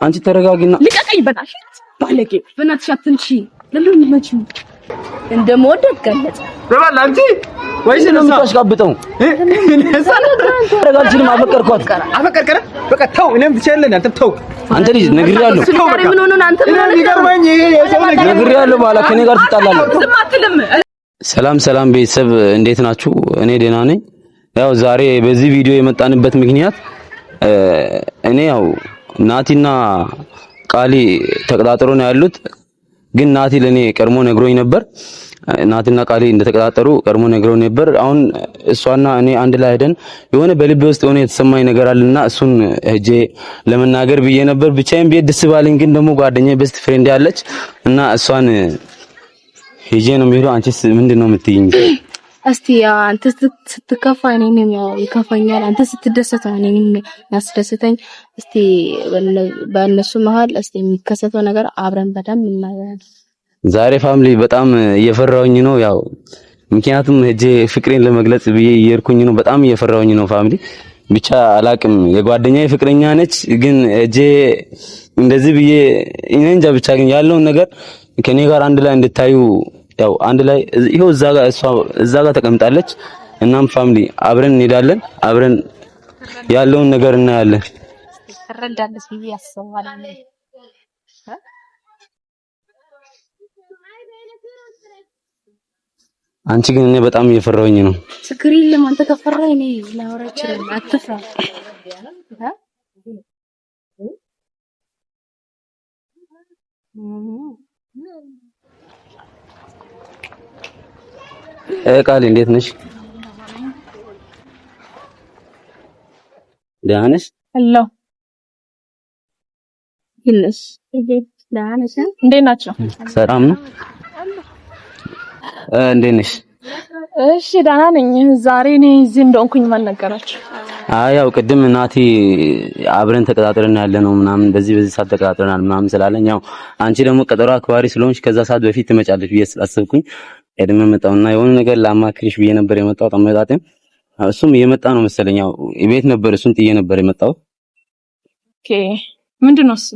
አንቺ ተረጋጊና ልቀቀኝ በናትሽ ባለጌ በናትሽ አትንቺ ለምን ልመጪ እንደምወደድ ገለጸ በባል አንቺ ወይስ ነው የምታሽቃብጠው ተረጋግጂ ማፈቀርኳት አፈቀርከረ በቃ ተው እኔም ትችላለህ አንተ ተው አንተ ልጅ ነግሬያለሁ ምን ሆነ አንተ ምን ሆነ ይገርመኝ የሰው ነገር ነግሬያለሁ ባላ ከኔ ጋር ትጣላለህ ሰላም ቤተሰብ እንዴት ናችሁ እኔ ደህና ነኝ ያው ዛሬ በዚህ ቪዲዮ የመጣንበት ምክንያት እኔ ያው ናቲና ቃሊ ተቀጣጥሮ ነው ያሉት ግን ናቲ ለኔ ቀድሞ ነግሮኝ ነበር ናቲና ቃሊ እንደተቀጣጠሩ ቀድሞ ነግሮኝ ነበር አሁን እሷና እኔ አንድ ላይ ሄደን የሆነ በልቤ ውስጥ ሆነ የተሰማኝ ነገር አለና እሱን ሄጄ ለመናገር ብዬ ነበር ብቻዬን ቤት ደስ ባለኝ ግን ደግሞ ጓደኛዬ ቤስት ፍሬንድ ያለች እና እሷን ሄጄ ነው የሚሄደው አንቺስ ምንድነው የምትይኝ እስቲ አንተ ስትከፋ እኔንም ይከፋኛል አንተ ስትደሰት እኔንም ያስደስተኝ እስቲ በእነሱ መሃል እስቲ የሚከሰተው ነገር አብረን በደም እናያለን ዛሬ ፋሚሊ በጣም እየፈራውኝ ነው ያው ምክንያቱም ሄጄ ፍቅሬን ለመግለጽ ብዬ እየርኩኝ ነው በጣም እየፈራውኝ ነው ፋሚሊ ብቻ አላቅም የጓደኛዬ ፍቅረኛ ነች ግን ሄጄ እንደዚህ ብዬ እኔ እንጃ ብቻ ግን ያለውን ነገር ከኔ ጋር አንድ ላይ እንድታዩ ያው አንድ ላይ ይሄው እዛ ጋር ተቀምጣለች እናም ፋሚሊ አብረን እንሄዳለን አብረን ያለውን ነገር እናያለን ተረዳለሽ ብዬ ያስባለሁ አንቺ ግን እኔ በጣም እየፈራሁኝ ነው ችግር የለም አንተ ከፈራህ እኔ ላወራ እችላለሁ አትፍራ ቃል እንዴት ነሽ ደህና ነሽ ሄሎ ይልስ ደህና ነሽ እንዴት ናችሁ ሰላም ነው እንዴት ነሽ እሺ ደህና ነኝ ዛሬ እኔ እዚህ እንደሆንኩኝ ማን ነገራችሁ ያው ቅድም እናቴ አብረን ተቀጣጥረን ያለነው ምናምን በዚህ ሰዓት ተቀጣጥረናል ምናምን ስላለኝ ያው አንቺ ደግሞ ቀጠሮ አክባሪ ስለሆንሽ ከዛ ሰዓት በፊት ትመጫለሽ ብዬ ስላሰብኩኝ ቀድሜ መጣውና የሆነ ነገር ላማክርሽ ብዬ ነበር የመጣው ተመጣጣኝ እሱም እየመጣ ነው መሰለኝ ያው ቤት ነበር እሱን ጥዬ ነበር የመጣው ኦኬ ምንድነው እሱ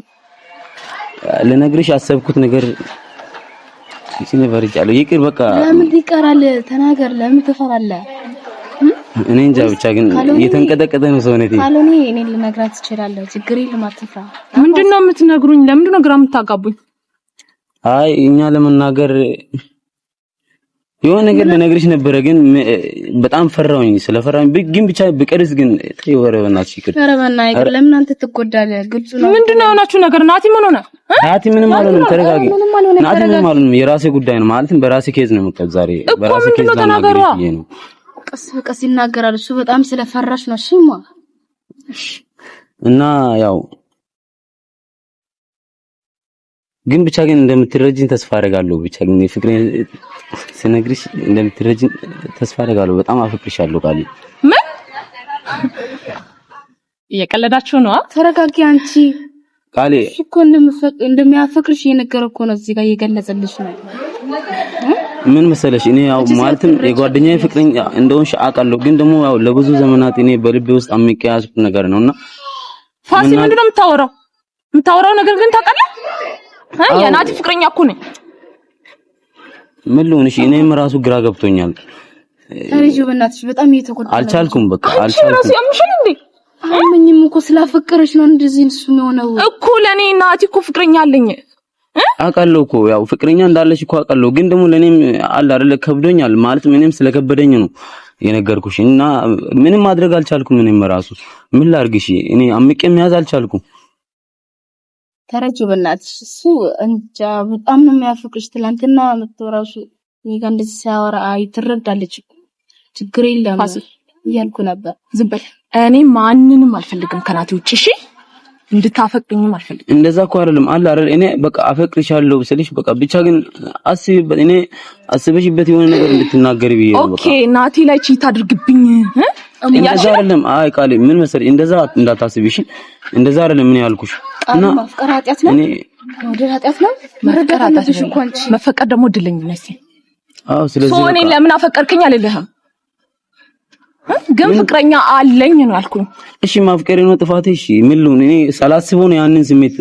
ለነግርሽ ያሰብኩት ነገር ሲነቨርጃለሁ ይቅር በቃ ለምን ይቀራል ተናገር ለምን ትፈራለህ እኔ እንጃ ብቻ ግን እየተንቀጠቀጠ ነው ሰውነቴ ካልሆነ እኔን ልነግራት እችላለሁ ችግር የለም አትፍራ ምንድነው የምትነግሩኝ ለምንድነው ግራ የምታጋቡኝ አይ እኛ ለመናገር የሆነ ነገር ልነግርሽ ነበር ግን በጣም ፈራውኝ ስለፈራኝ ግን ብቻ በቀርስ ግን ተይወረበናችሁ ይቅር ተረበና ይቅር ለምን አንተ ትጎዳለህ ግልጹ ነው ምንድነው የሆናችሁ ነገር ናቲ ምን ሆነ ናቲ ምንም አልሆነም ተረጋጊ ናቲ ምንም አልሆነም የራሴ ጉዳይ ነው ማለትም በራሴ ኬዝ ነው የምቀር ዛሬ በራሴ ኬዝ ነው ቀስ በቀስ ይናገራል እሱ በጣም ስለፈራሽ ነው እሺማ እና ያው ግን ብቻ ግን እንደምትረጂኝ ተስፋ አደርጋለሁ ብቻ ግን ፍቅሬን ስነግርሽ እንደምትረጂኝ ተስፋ አደርጋለሁ በጣም አፈቅርሻለሁ ቃል ምን እየቀለዳችሁ ነው ተረጋጊ አንቺ ቃል እኮ እንደሚያፈቅርሽ እየነገረ እኮ ነው እዚህ ጋር እየገለጸልሽ ነው ምን መሰለሽ እኔ ያው ማለትም የጓደኛዬ ፍቅረኛ እንደሆንሽ አውቃለሁ ግን ደግሞ ያው ለብዙ ዘመናት እኔ በልቤ ውስጥ አምቄያስኩት ነገር ነውና ፋሲ ምንድነው የምታወራው ነገር ግን ታውቃለህ የናቲ ፍቅረኛ እኮ ነኝ ምን ልሆንሽ እኔም ራሱ ግራ ገብቶኛል ታሪጁ በእናትሽ በጣም እየተቆጣ አልቻልኩም በቃ አልቻልኩም ራሱ ያምሽል እንዴ አመኝም እኮ ስላፈቀረሽ ነው እንደዚህ እሱ ነው እኮ ለኔ ናቲ እኮ ፍቅረኛ አለኝ አውቃለሁ እኮ ያው ፍቅረኛ እንዳለሽ እኮ አውቃለሁ ግን ደግሞ ለኔም አለ አይደል ከብዶኛል ማለት ምንም ስለከበደኝ ነው የነገርኩሽ እና ምንም ማድረግ አልቻልኩም እኔም ራሱ ምን ላርግሽ እኔ አምቄ መያዝ አልቻልኩም ተረጁ በእናትሽ እሱ እንጃ በጣም ነው የሚያፈቅርሽ ትላንትና መጥቶራሱ ይጋ እንደዚህ ሲያወራ ትረዳለች ችግር የለም እያልኩ ነበር ዝም በል እኔ ማንንም አልፈልግም ከናቲ ውጪ እሺ እንድታፈቅሪኝም አልፈልግም እንደዛ እኮ አይደለም አለ አይደል እኔ በቃ አፈቅርሻለሁ ስልሽ በቃ ብቻ ግን አስቢበት እኔ አስበሽበት የሆነ ነገር እንድትናገሪ ብዬ ነው በቃ ኦኬ ናቲ ላይ ቺት አድርግብኝ እንደዛ አይደለም አይ ቃሌ ምን መሰለኝ እንደዛ እንዳታስቢሽ እንደዛ አይደለም ምን ያልኩሽ እና ማፍቀራጢያት ነው እኔ ወደራጢያት ነው መረዳታትሽ እኮ አንቺ መፈቀር ደግሞ ድልኝ ነኝ አዎ ስለዚህ ሶኔ ለምን አፈቀርከኝ አልልህም ግን ፍቅረኛ አለኝ ነው ያልኩኝ። እሺ ማፍቀሬ ነው ጥፋቴ? እሺ ምን ልሁን? እኔ ሳላስበው ነው ያንን ስሜት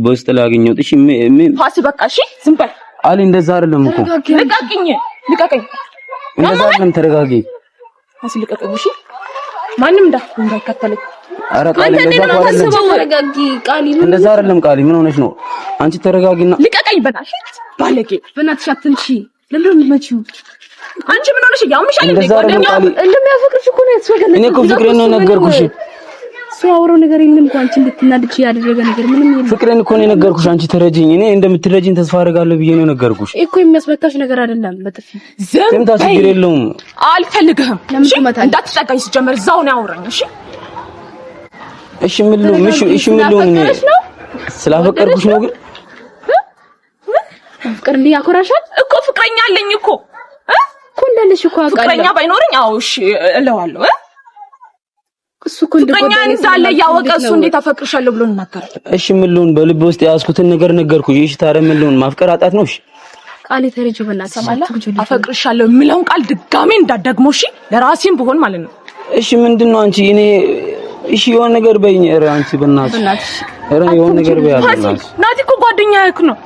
በውስጥ ላይ ያገኘሁት። እሺ ምን ፋሲ በቃ እሺ ዝም በል አሊ። እንደዛ አይደለም እኮ ልቀቅኝ። እንደዛ አይደለም። ተረጋጊ ፋሲ ልቀቅኝ። እሺ ማንም እንዳይከተለኝ። ኧረ ቃሊ እንደዛ አይደለም። ቃሊ ምን ሆነሽ ነው አንቺ? ተረጋጊና ልቀቀኝ። በናትሽ ባለጌ፣ በናትሽ አትንሺ። ለምን እንደምትመጪው አንቺ ምን ሆነሽ? ያምሻል እንዴ? እንደሚያፈቅርሽ እኮ ነው ያስወገለ። እኔ እኮ ፍቅሬን ነው ነገርኩሽ። ሲያወራው ነገር የለም እኮ አንቺ እንድትናድጂ ያደረገ ነገር ምንም የለም። ፍቅሬን እኮ ነው የነገርኩሽ። አንቺ ተረጂኝ። እኔ እንደምትረጂኝ ተስፋ አደርጋለሁ ብዬ ነው የነገርኩሽ እኮ። የሚያስመታሽ ነገር አይደለም። በጥፊ ዝም ችግር የለውም። አልፈልግህም። እንዳትጠጋኝ ሲጀመር እዛው ነው ያወራኝ። እሺ እሺ ምን ልሁን? እሺ ምን ልሁን? እኔ ስላፈቀርኩሽ ነው። ግን ፍቅር እንዴ ያኮራሻል እኮ። ፍቅረኛ አለኝ እኮ እንዳለሽ እኮ አውቃለሁ። ፍቅረኛ ባይኖርኝ አዎ እሺ እለዋለሁ። እሱ እኮ ፍቅረኛ እንዳለ ያወቀ እሱ እንዴት አፈቅርሻለሁ ብሎ እናገራል? እሺ ምን ልሁን? በልብ ውስጥ ያዝኩትን ነገር ነገርኩሽ። እሺ ታዲያ ምን ልሁን? ማፍቀር አጣት ነው? እሺ ቃል ተረጁ በእናትህ ሰማላ። አፈቅርሻለሁ የሚለውን ቃል ድጋሜ እንዳትደግሞ እሺ። ለራሴም ብሆን ማለት ነው። እሺ ምንድነው አንቺ? እኔ እሺ የሆነ ነገር በይኝ። ኧረ አንቺ በእናትሽ ኧረ የሆነ ነገር በያለሽ። ናቲ እኮ ጓደኛዬ ነው።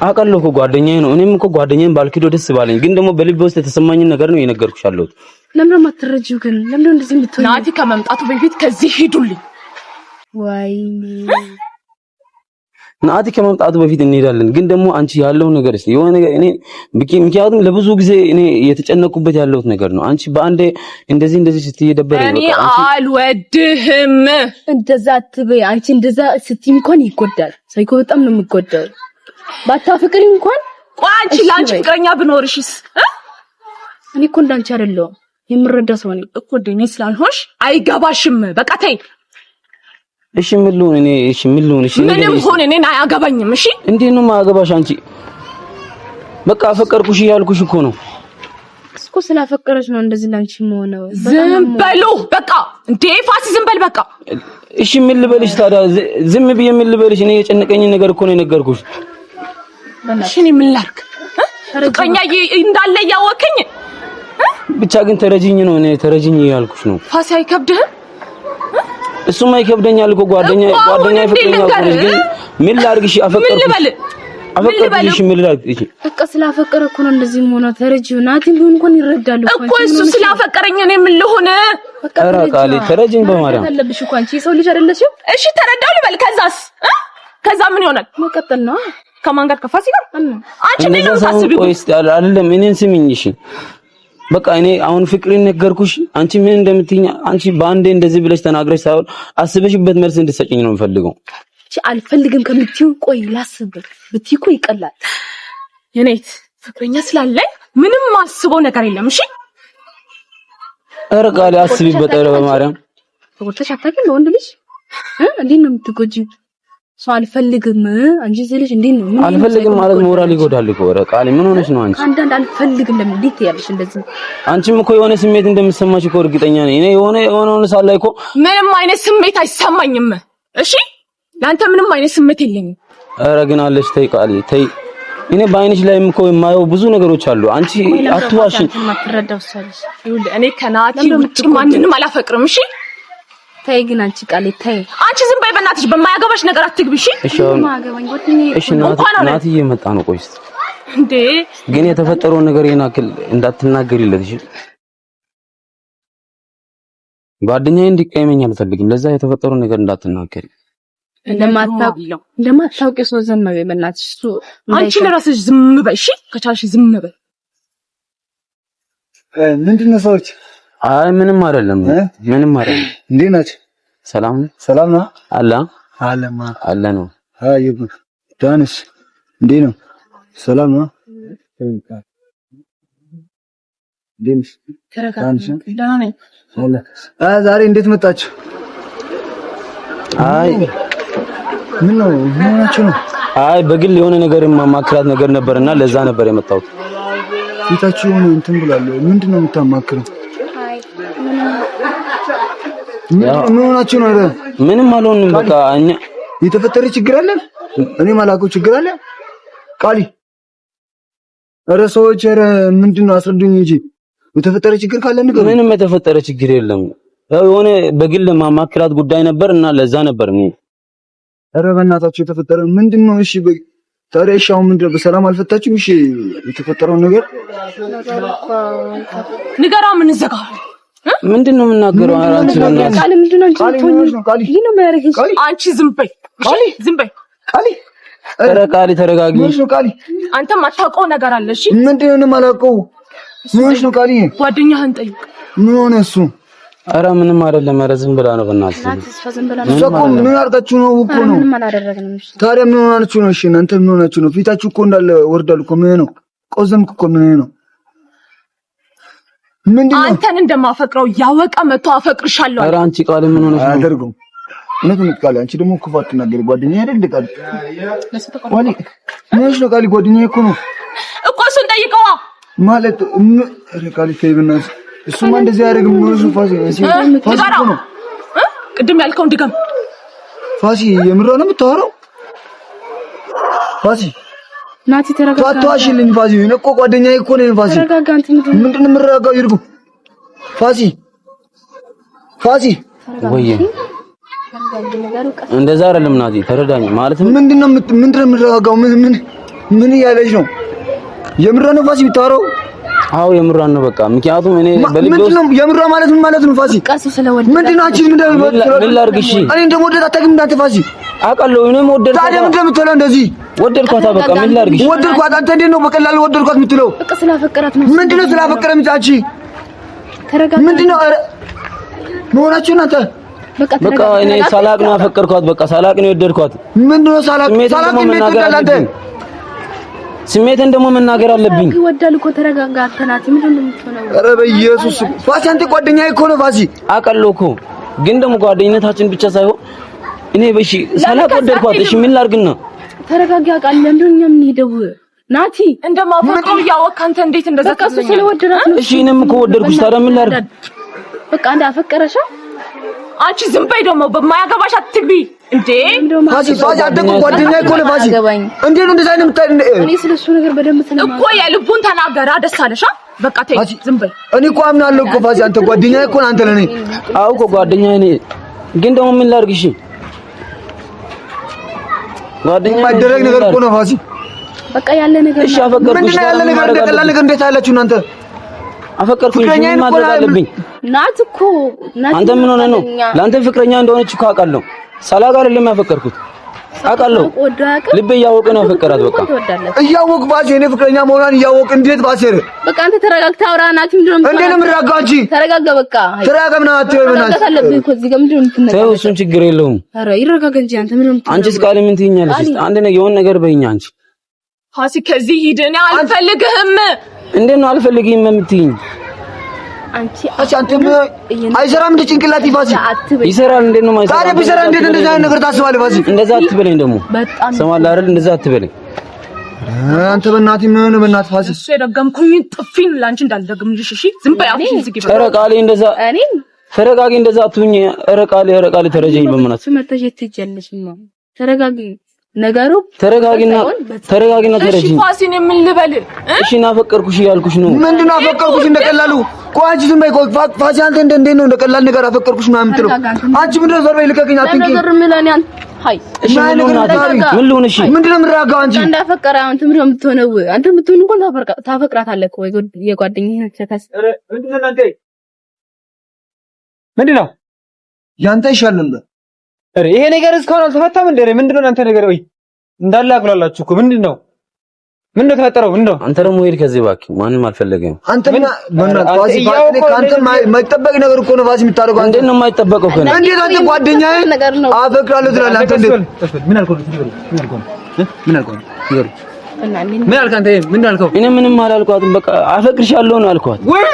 አውቃለሁ እኮ ጓደኛዬ ነው። እኔም እኮ ጓደኛዬን ባልክዶ ደስ ባለኝ፣ ግን ደግሞ በልቤ ውስጥ የተሰማኝን ነገር ነው የነገርኩሽ ያለሁት። ለምን ማትረጂው ግን? ለምን እንደዚህ የምትሆኚ? ናቲ ከመምጣቱ በፊት ከዚህ ሂዱልኝ። ወይኔ ናቲ ከመምጣቱ በፊት እንሄዳለን፣ ግን ደግሞ አንቺ ያለው ነገር እስቲ የሆነ ነገር እኔ ምክንያቱም ለብዙ ጊዜ እኔ የተጨነቁበት ያለሁት ነገር ነው። አንቺ በአንዴ እንደዚህ ስትይደበረኝ በቃ አንቺ አልወድህም። እንደዛ አትበይ። አንቺ እንደዛ ስትይ እንኳን ይጎዳል። ሳይኮ በጣም ነው የሚጎዳው። ባታፈቅሪ እንኳን አንቺ ላንቺ ፍቅረኛ ብኖርሽስ? እኔ እኮ እንዳንቺ አይደለሁም። የምረዳ ሰው ነኝ እኮ ደኔ ስላልሆንሽ አይገባሽም። በቃ ተይ። እሺ ምን ልሁን? እኔ እሺ ምን ልሁን? እሺ ምንም ሆነ እኔን አያገባኝም። እሺ እንዴት ነው ማያገባሽ? አንቺ በቃ አፈቀርኩሽ እያልኩሽ እኮ ነው። እስኮ ስላፈቀረሽ ነው እንደዚህ ላንቺ የምሆነው። ዝም በሉ በቃ። እንዴ ፋሲ ዝም በል በቃ። እሺ ምን ልበልሽ ታዲያ? ዝም ብዬ ምን ልበልሽ? እኔ የጨነቀኝ ነገር እኮ ነው የነገርኩሽ። እሺ እኔ ምን ላድርግ? ፍቅረኛ እንዳለ እያወቅኝ ብቻ ግን ተረጂኝ ነው። እኔ ተረጂኝ እያልኩሽ ነው። ፋሲ አይከብድህም? እሱማ ይከብደኛል እኮ ጓደኛ ፍቅረኛ እኮ ነሽ። ግን ምን ላድርግ? እሺ አፈቀርኩሽ ምን ላድርግ? እሺ በቃ ስላፈቀረ እኮ ነው እንደዚህ ሆነ። ተረጂው ናቲም ቢሆን እንኳን ይረዳሉ እኮ እሱ ስላፈቀረኝ እኔ ምን ልሆን? ኧረ ቃሌ ተረጂኝ በማርያም አለብሽ እኮ አንቺ የሰው ልጅ አይደለሽም? እሺ ተረዳው ልበል። ከዛ ምን ይሆናል? መቀጠል ነው። ከማን ጋር? ከፋሲ ጋር። አንቺ ምን ነው ታስቢው? ቆይስ አይደለም እኔን ስሚኝ። እሺ በቃ እኔ አሁን ፍቅሬን ነገርኩሽ። አንቺ ምን እንደምትይኝ አንቺ በአንዴ እንደዚህ ብለሽ ተናግረሽ ሳይሆን አስበሽበት መልስ እንድትሰጪኝ ነው የምፈልገው። እሺ አልፈልግም ከምትይው ቆይ ላስብበት ብትይ እኮ ይቀላል። የኔት ፍቅረኛ ስላለኝ ምንም ማስበው ነገር የለም። እሺ ኧረ ቃሌ አስቢበት። ኧረ በማርያም ወጥተሽ አታውቂም? ለወንድ ልጅ እንዴት ነው የምትጎጂው? ሰው አልፈልግም አንቺ ስለሽ እንዴት ነው? ምን አልፈልግም ማለት ሞራል ይጎዳል እኮ። ኧረ ቃሌ ምን ሆነሽ ነው አንቺ? አንዳንድ አልፈልግም ለምን እንዴት ያለሽ እንደዚህ? አንቺም እኮ የሆነ ስሜት እንደምትሰማሽ እኮ እርግጠኛ ነኝ። እኔ የሆነ ሳላ እኮ ምንም አይነት ስሜት አይሰማኝም። እሺ ለአንተ ምንም አይነት ስሜት የለኝም። ኧረ ግን አለሽ። ተይ ቃሌ ተይ። እኔ በአይንሽ ላይም እኮ የማየው ብዙ ነገሮች አሉ። አንቺ አትዋሽኝ። እኔ ከናቲ ውጭ ማንንም አላፈቅርም። እሺ ተይ ግን አንቺ ቃሌ ተይ። አንቺ ዝም በይ በእናትሽ። በማያገባሽ ነገር አትግቢ። እሺ እሺ ናቲ እየመጣ ነው። ቆይ እስኪ እንዴ ግን የተፈጠረውን ነገር የናክል እንዳትናገሪለት። እሺ ጓደኛዬ እንዲቀየመኝ አልፈልግም። ለዛ የተፈጠረውን ነገር እንዳትናገሪ። እንደማታውቂ ሰው ዝም በይ በእናትሽ። እሱ አንቺ ለራስሽ ዝም በይ እሺ። ከቻልሽ ዝም በይ። ምንድነው ሰዎች? አይ ምንም አይደለም። ምንም አይደለም። እንዴት ናችሁ? ሰላም ነው አለ ነው። አይ ዳንስ እንዴት ነው? ሰላም ነው። ዛሬ እንዴት መጣችሁ? አይ ምን ነው ሆናችሁ ነው? አይ በግል የሆነ ነገር ማማክራት ነገር ነበርና ለዛ ነበር የመጣሁት። ፊታችሁ እንትን ብሏል። ምንድነው የምታማክሩት? ምን ሆናችሁ ነው? ምንም አልሆንም። በቃ እኛ የተፈጠረ ችግር አለ። እኔ ማላውቀው ችግር አለ። ቃሊ ኧረ ሰዎች ኧረ ምንድነው አስረዱኝ እንጂ የተፈጠረ ችግር ካለ ንገር። ምንም የተፈጠረ ችግር የለም። የሆነ በግል ማማክራት ጉዳይ ነበርና ለዛ ነበር ነው። ኧረ በእናታችሁ የተፈጠረ ምንድነው? እሺ ታዲያ እሺ አሁን ምንድነው? በሰላም አልፈታችሁም? እሺ የተፈጠረውን ነገር ንገራ። ምን ዘጋው? ምንድነው የምናገረው? አንቺ ቃል ምንድነው? አንቺ ዝም በይ፣ ዝም በይ ቃሊ። ኧረ ቃሊ ተረጋጊ። አንተ ማታውቀው ነገር አለ። እሺ ምንድነው የማላውቀው? ምን ነው ቃሊ? ጓደኛህን ጠይቅ። ምን ሆነ እሱ? ኧረ ምንም አይደለም። ኧረ ዝም ብላ ነው በእናትህ። ምን አድርጋችሁ ነው እኮ ነው? ታዲያ ምን ሆናችሁ ነው? እሺ እናንተ ምን ሆናችሁ ነው? ፊታችሁ እኮ እንዳለ ወርዳል እኮ። ምን ነው ቆዘምክ እኮ። ምን ነው ምንድነው? አንተን እንደማፈቅረው ያወቀ መጥቶ አፈቅርሻለሁ። ኧረ አንቺ ቃል ምን ሆነሽ ነው? አያደርገውም። እውነቱን ቃል አንቺ ደግሞ ክፉ አትናገሪ። ጓደኛዬ አይደል ቃል? ዋሊ ምን ነው ቃል? ጓደኛዬ እኮ ነው እኮ። እሱን ጠይቀዋ ማለት ኧረ ቃል ከይብናስ እሱማ እንደዚህ ያደርግም ነው። ፋሲ ነው ቅድም ያልከውን ድገም። ፋሲ የምሮ ነው የምታወራው? ፋሲ ናቲ ተረጋጋ። ታቷሽልኝ ፋሲ ነው እኮ ጓደኛዬ እኮ ነው። ፋሲ ተረጋጋ። አንተ ምንድነው የምረጋጋው? ይርጉ ፋሲ ወይ እንደዛ አይደለም ናቲ፣ ተረዳኝ። ማለት ምንድነው የምረጋጋው? ምን እያለች ነው? የምሮ ነው ፋሲ የምታወራው? አዎ የምራን ነው በቃ። ምክንያቱም እኔ በልቤ ምንድነው የምራ ማለት ምን ማለት ነው? ፋሲ ምንድነው አንቺ ምን ላድርግ? እሺ እኔ እንደምወደድ አታውቂም እንዳንተ ፋሲ። አውቃለሁ እኔም ወደድኳት። ታዲያ ምንድነው የምትለው? እንደዚህ ወደድኳት በቃ ምን ላድርግ? ወደድኳት። አንተ እንዴት ነው በቀላሉ ወደድኳት የምትለው? በቃ ስላፈቀራት ነው። ምንድነው ስላፈቀረ አንቺ? ተረጋጋ። ምንድነው መሆናችሁ እናንተ? በቃ እኔ ሳላቅ ነው ያፈቀርኳት። በቃ ሳላቅ ነው የወደድኳት። ምንድነው ሳላቅ እንዴት ትወዳለህ አንተ? ስሜትን ደግሞ መናገር አለብኝ። ይወዳል እኮ ተረጋጋ። አተናቲ ምንድነው የምትሆነው? ኧረ በኢየሱስ ፋሲ አንተ ጓደኛዬ እኮ ነው ፋሲ። አውቃለሁ እኮ ግን ደግሞ ጓደኝነታችን ብቻ ሳይሆን እኔ በሺ ሳላቅ ወደድኳት። እሺ ምን ላድርግና? ተረጋጋ። አውቃለሁ እንደኛ ምን ሄደው ናቲ እንደማፈቅረው ያወቅህ አንተ እንዴት እንደዛ ተሰለኝ? ስለወደዳት ነው። እሺ እኔም እኮ ወደድኩሽ። ታዲያ ምን ላድርግ? በቃ አንተ አፈቀረሻ። አንቺ ዝም በይ ደግሞ በማያገባሽ አትግቢ እንዴ። ፋሲ አንተ እኮ ጓደኛዬ እኮ ነው ፋሲ። እንዴት ነው እንደዛ አይነት እኔ ስለሱ ነገር በደንብ ስለማውቅ እኮ የልቡን ተናገራ። ደስ አለሽ? በቃ ተይ ዝም በይ። እኔ እኮ አምናለሁ እኮ ፋሲ አንተ ጓደኛዬ እኮ አንተ ለኔ። አዎ እኮ ጓደኛዬ ነኝ። ግን ደግሞ ምን ላድርግ? እሺ ጓደኛዬ የማይደረግ ነገር እኮ ነው ፋሲ። በቃ ያለ ነገር እሺ አፈቀርኩሽ። ምንድነው ያለ ነገር? እንደቀላል ነገር እንዴት አላችሁ እናንተ? አፈቀርኩሽ ምን ማድረግ አለብኝ? ናት እኮ ናት። አንተ ምን ሆነ ነው? ለአንተ ፍቅረኛ እንደሆነች እኮ አውቃለሁ። ሳላቅ አይደለም ያፈቀርኩት አውቃለሁ። ልቤ እያወቀ ነው ያፈቀራት። በቃ እያወቅ ባሴ እኔ ፍቅረኛ መሆኗን እያወቅ እንዴት ባሴር? በቃ አንተ ተረጋግተህ አውራ። ናት ምንድነው? እንዴት ነው የምረጋጋው? አንቺ ተረጋጋ። በቃ ተረጋጋ። ምን አትበይ በእናትህ አለብኝ እኮ እዚህ ጋር ምንድነው የምትነጋገረው? ተው እሱን ችግር የለውም። ኧረ ይረጋጋ እንጂ አንተ ምንድነው የምትነጋገረው? አንቺስ ቃል ምን ትይኛለሽ? አንድ ነገር የሆነ ነገር በይኝ አንቺ። ፋሲ ከዚህ ሂድ። እኔ አልፈልግህም። እንዴት ነው አልፈልግህም የምትይኝ? አንተ አይሰራም እንደ ጭንቅላት ፋሲ ይሰራል። እንዴት ነው ማይሰራ? ታዲያ ቢሰራ እንዴት እንደዛ አይነት ነገር ታስባለህ ፋሲ? እንደዛ አትበለኝ ደግሞ ሰማለህ አይደል? እንደዛ አትበለኝ አንተ በእናትህ ምን ሆነ? በእናትህ ፋሲ እሱ የደገምኩኝ ጥፊን ላንቺ እንዳልደግምልሽ እሺ? ዝም በይ አፍሽን ዝጊ። ኧረ ቃሌ እንደዛ ተረጋጊ። እንደዛ አትሁኝ። ኧረ ቃሌ ተረጀኝ በእናትህ መተሽ ትጀልሽማ። ተረጋጊ። ነገሩ ተረጋጊና ተረጂኝ። ፋሲን ምን ልበል? እሺ እናፈቀርኩሽ እያልኩሽ ነው። ምንድነው አፈቀርኩሽ እንደቀላሉ? ቆይ አንቺ ዝም በይ። ቆይ ፋሲ አንተ እንዴት ነው እንደቀላል ነገር አፈቀርኩሽ ምናምን የምትለው? አንቺ ምንድነው ዞር በይ ልቀቂኝ። አትንኪ ነገር ምንላኔ አንተ ሃይ እሺ ምን ልሁን? እሺ ምንድነው የምትራጋው አንቺ? እንዳፈቀረ አንተ ምንድነው የምትሆነው? አንተ የምትሆን እንኳን ታፈቅራታለህ እኮ የጓደኝነት ተከስ ምንድነው እናንተ ምንድነው ያንተ ይሻል ነበር። ይሄ ነገር እስካሁን አልተፈታም እንዴ? ምንድነው እናንተ ነገር? ወይ እንዳለ አቅላላችሁ እኮ ምንድነው ተፈጠረው? ምንድነው? አንተ ደግሞ ሄድ ከዚህ እባክህ። ማንንም አልፈለገም። አንተና ፋሲ ካንተ የማይጠበቅ ነገር እኮ ነው ፋሲ የምታደርገው። እንዴት ነው የማይጠበቀው? ከኔ እንዴት አንተ ጓደኛዬ አፈቅራለሁ ትላለህ? አንተ እንዴት ምን አልከው? ምን አልከው? አንተ ምን አልከው? እኔ ምንም አላልኳትም። በቃ አፈቅርሻለሁ ነው አልኳት። ወይ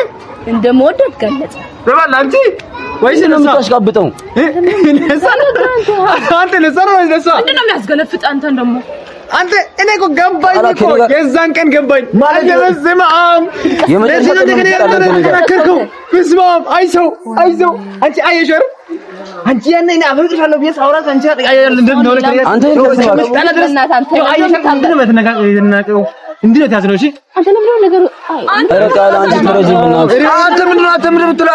እንደምወደድ ገለጸ። በባል አንቺ ወይስ ነው የምታሽቃብጠው? አንተ ነሳ ነው ነሳ ምንድነው የሚያስገለፍጥ? አንተ ደግሞ አንተ እኔ እኮ ገባኝ እኮ የዛን ቀን ገባኝ ማለት የበስማም የመጨረሻው ተከራከርከው። በስማም አይሰው አንቺ አየሽ አይደል? አንቺ ያኔ እኔ አፈቅርሻለሁ ብዬሽ አውራት አንቺ እንደሆነ አንተ እንዴ ነው ታዝነው? እሺ አንተ ለምን ነው ነገሩ? ኧረ ቃል አንቺ ተረጅብና አንተ ምንድን ነው የምትለው?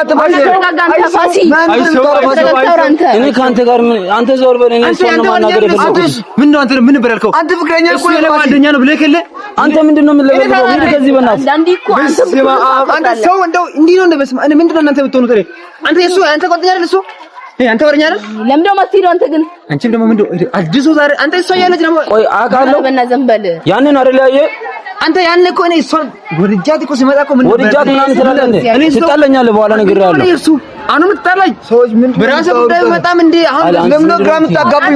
እኔ ከአንተ ጋር አንተ ዞር በል። እኔ እሷን ነው ማናገር የፈለኩት። ምንድን ነው አንተ ምን ነበር ያልከው? አንተ ፍቅረኛ እኮ ነው ጓደኛ ነው ብለህ ከለ አንተ ምንድን ነው የምትለበልበው? ሂድ ከዚህ በእናትህ። አንተ ሰው እንደው እንዲህ ነው እንደበስማ እኔ ምንድን ነው እናንተ የምትሆኑት? አንተ እሱ አንተ ጓደኛ አይደል? እሱ አንተ ወረኛ አይደል? ለምን ደሞ አትሄዱ? አንተ ግን አንቺም ደግሞ ምንድን አዲሱ ዛሬ አንተ እሷ ያለች ነው። ቆይ አውቃለሁ። በእናትህ ያንን አይደል ያየ አንተ ያን እኮ እኔ እሷን ወድጃት እኮ ሲመጣ እኮ ምን ወድጃት ምናምን ትላለህ እንዴ? እኔ ትጣለኛለህ በኋላ ነግሬሃለሁ። እሱ አሁን የምትጣላኝ ሰዎች ምን በራስ ጉዳይ በጣም እንዴ አሁን ለምን ነው ግራ የምታጋቡኝ?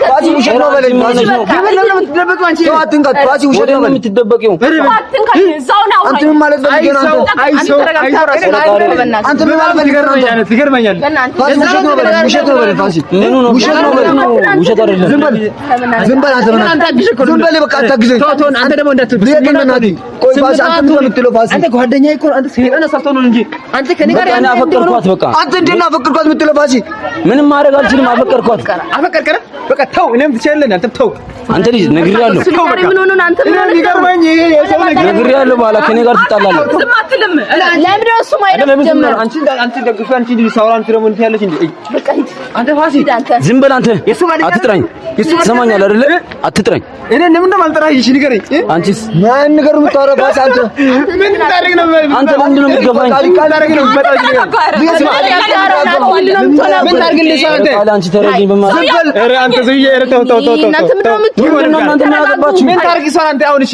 ፋሲ ውሸት ነው በለኝ። ፋሲ ለምን ነው የምትደበቀው? አንቺ ሰው አትንካት። ፋሲ ውሸት ነው በለኝ። የምትደበቂው አንተ ምን ማለት ነው? አንተ ምን ማለት ነው? ይገርመኛል። ፋሲ ውሸት ነው በለኝ። ውሸት ነው በለኝ። ፋሲ ምኑ ነው ውሸት ነው በለኝ። ውሸት አይደለም። ዝም በል ዝም በል በቃ አታግዘኝ። አንተ ደግሞ ቆይ ፋሲ አንተ ምን የምትለው? ፋሲ አንተ ጓደኛዬ እኮ አንተ ሰይጣን ሰርቶ ነው እንጂ አንተ ከኔ ጋር እኔ አፈቀርኳት። በቃ አንተ እንዴት ነው አፈቀርኳት የምትለው? ፋሲ ምንም ማድረግ አልችልም። አፈቀርኳት። አፈቀርከረ በቃ ተው። እኔም ትችላለህ። አንተ ተው። አንተ ልጅ ነግሬሃለሁ። ምን ሆነ አንተ? ምን ይገርመኝ ይሄ የሰው ነገር ነግሬሃለሁ። በኋላ ከኔ ጋር ትጣላለህ። ዝም አትልም። ለምን ነው እሱ ማይደም ጀመረ? አንቺ ደግፈህ አንቺ ልጅ ሳውራን ትረሙ እንት ያለሽ እንዴ? በቃ ሂድ አንተ ፋሲ ዝም በል አንተ። አትጥራኝ። ትሰማኛለህ አይደለ? አትጥራኝ። እኔ ለምን እንደማልጠራህ እሺ ንገረኝ። አንቺስ ማን ነገር የምታወራው? ፋሲ አንተ ምን ታደርግ ነው? አንተ ምንድን ነው የምትገፋኝ? ምን ታደርግ ነው? ምን ታደርግልኝ? ሰው አንተ አንቺ ተረጅኝ በማለት ኧረ አንተ ሰውዬ ኧረ ተው ተው ተው ተው። እናንተ ምን አገባችሁ? ምን ታደርግ ሰው አንተ አሁን እሺ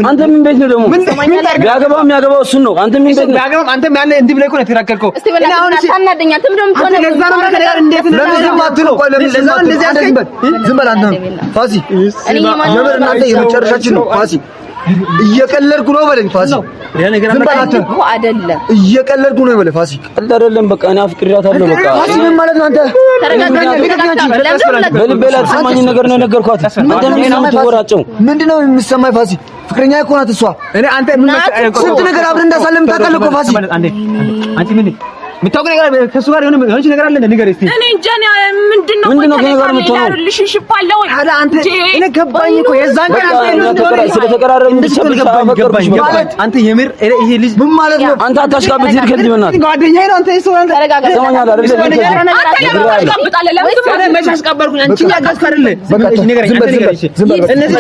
አንተ ምን ቤት ነው ደግሞ? ቢያገባው የሚያገባው እሱን ነው። አንተ ምን ቤት ነው? ቢያገባው አንተ ምን እንዲህ ብለህ እኮ ነው የተራከርከው። እኔ አሁን እሺ ታናደኛ አንተ ምን አንተ ገዛ ነው ከነገር እንዴት ነው? ለምን ዝም አትለው? ቆይ ለምን ዝም አትለው? ዝም በል አንተ ፋሲ። የምር እናንተ የመጨረሻችን ነው ፋሲ። እየቀለድኩ ነው በለኝ ፋሲ። ዝም በል አንተ እኮ አይደለም እየቀለድኩ ነው በለኝ ፋሲ። ቀልድ አይደለም። በቃ እኔ አፍቅሬያታለሁ። በቃ ፋሲ ምን ማለት ነው? አንተ በልቤ ላይ የተሰማኝን ነገር ነው የነገርኳት። አንተ ምን ነው የምትወራጨው? ምንድን ነው የሚሰማኝ ፋሲ? ፍቅረኛ እኮ ናት እሷ። እኔ አንተ ስንት ነገር አብረን እንዳሳለፍን ታውቃለህ እኮ ፋሲ። አንቺ ምን የምታውቀው ነገር ከእሱ ጋር የሆነ ነገር አለ እንደ ንገረኝ እስኪ። እኔ እንጃ ምንድነው ከእኔ ጋር የምትሆነው? ሪሌሽንሺፕ አለ ወይ? አለ አንተ እኔ ገባኝ እኮ የዛን ቀን አንተ ስለተቀራረብን ብቻ አፈቀርኩሽ። አንተ የምር ይሄ ልጅ ምን ማለት ነው? አንተ አታሽቃብጥ። ሂድ ከዚህ በእናትህ። ጓደኛዬ ነው አንተ እሱ አንተ ሰማኛል አይደል? መች አስቀበልኩኝ? አንቺ ያጋዝኩ አይደለ? እሺ ንገረኝ። አንተ ንገረኝ። እነዚህ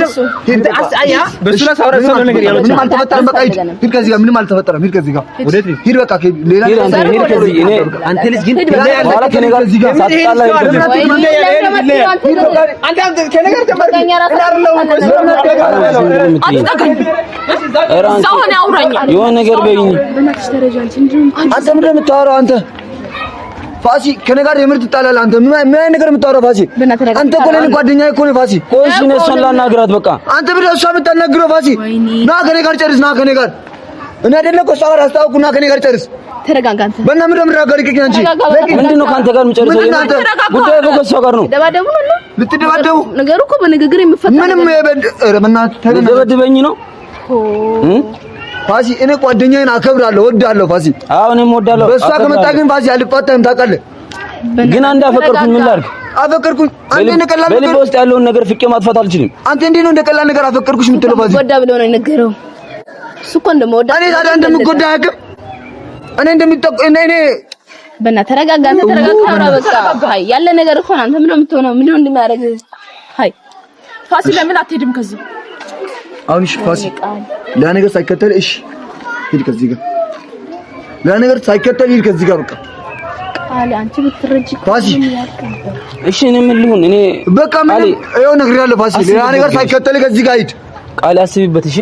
አያ በሱ ላይ ሳውራ ሰው ነገር ያለው ምንም አልተፈጠረም። በቃ ሂድ ከዚህ ጋር ምንም አልተፈጠረም። ሂድ ከዚህ ጋር ሂድ በቃ ሌላ አንተ ልጅ ግን በኋላ ከኔ ጋር እዚህ ጋር ሳትጣላ የሆነ ነገር በይኝ። አንተ ምንድን ነው የምታወራው? አንተ ፋሲ ከኔ ጋር የምር ትጣላለህ። አንተ ምን አይነት ነገር የምታወራው ፋሲ? አንተ እኮ ለኔ ጓደኛዬ እኮ ነህ ፋሲ። ቆይ እሺ ነው እሷን ላናግራት። በቃ አንተ ብለህ እሷ የምታናግረው ፋሲ? ና ከኔ ጋር ጨርስ። ና ከኔ ጋር እኔ አይደለም እኮ እሷ ጋር አስታውቁና ከኔ ጋር ጨርስ። ተረጋጋ አንተ። በእናትህ ምንድን ነው የምትረጋጋው? አንቺ ምንድን ነው ከአንተ ጋር የምጨርሰው? ጉዳዩ እኮ ከእሷ ጋር ነው። ደባደቡ ነው ልትደባደቡ? ነገሩ እኮ በንግግር የሚፈታ ምንም በእናትህ ልትደበድበኝ ነው ፋሲ። እኔ ጓደኛዬን አከብራለሁ፣ እወዳለሁ ፋሲ። አዎ እኔም እወዳለሁ። በእሷ ከመጣ ግን ፋሲ አልፋታም። ታውቃለህ ግን አንድ አፈቀርኩኝ። ምን ላድርግ? አፈቀርኩኝ። አንተ እንደ ቀላል ነገር በልቤ ውስጥ ያለውን ነገር ፍቄ ማጥፋት አልችልም። አንተ እንዴት ነው እንደ ቀላል ነገር አፈቀርኩሽ የምትለው ፋሲ? ወዳ ብሎ ነው የነገረው እሱ እኮ እንደምወዳ። እኔ ታዲያ እንደምጎዳ አያውቅም። እኔ እኔ በእናትህ ተረጋጋ አንተ። ተረጋጋ አውራ በቃ። አይ ያለ ነገር እኮ አንተ ምን ነው የምትሆነው? ምን ነው እንደሚያደርግ? አይ ፋሲ ለምን አትሄድም ከዚህ? አሁን እሺ ፋሲ ሌላ ነገር ሳይከተል እሺ ሂድ ከዚህ ጋር። ሌላ ነገር ሳይከተል ሂድ ከዚህ ጋር በቃ። አለ አንቺ ብትረጂ ፋሲ እሺ እኔ ምን ልሁን? እኔ በቃ ምን ይኸው ነግሬሃለሁ ፋሲ። ሌላ ነገር ሳይከተል ከዚህ ጋር ሂድ። ቃል አስቢበት እሺ።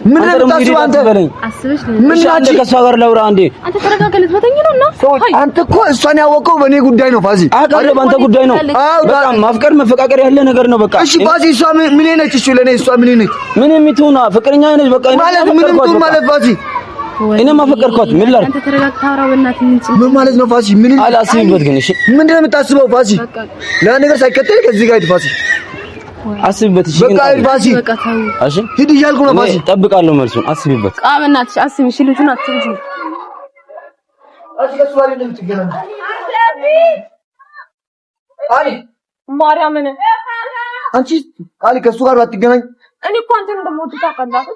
ምን እንደምታስበው አንተ አስበሽ ምን አንቺ ከሷ ጋር ላውራ እንዴ? አንተ ተረጋጋለት በተኝ ነውና አንተ እኮ እሷን ያወቀው በእኔ ጉዳይ ነው ፋሲ። አውቃለሁ በአንተ ጉዳይ ነው። በቃ ማፍቀር መፈቃቀር ያለ ነገር ነው። በቃ እሺ ፋሲ እሷ ምን ነች? እሺ ለኔ እሷ ምን ነች? ምን የምትሆና ፍቅረኛ ነች። በቃ ማለት ምንም ትሁን ማለት ፋሲ እኔ ማፈቀርኳት ምን ላድርግ? አንተ ተረጋግተህ አውራ በእናትህ። ምን ማለት ነው ፋሲ? ምን አላስቢበት ግን እሺ። ምንድን ነው የምታስበው ፋሲ? ሌላ ነገር ሳይከተል ከዚህ ጋር ሂድ ፋሲ። አስቢበት እሺ። በቃ ሂድ ፋሲ። እሺ ሂድ እያልኩ ነው ፋሲ። እጠብቃለሁ መልሱን። አስቢበት። በእናትሽ አስቢ። እሺ ልጁን አትንጂ። ቃሊ ማርያምን አንቺ ቃሊ ከሱ ጋር አትገናኝ። እኔ እኮ አንተን እንደምወድ ታውቃለህ።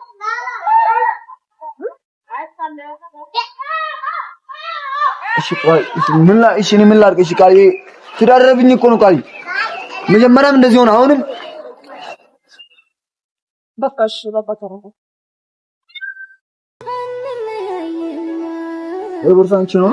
እሺ ምን ላድርግ? እሺ ቃሊ ትዳረብኝ እኮ ነው ቃሊ። መጀመሪያም እንደዚህ ሆነ አሁንም በቃ እሺ በቃ ተረፈ። ቦርሳችን ነው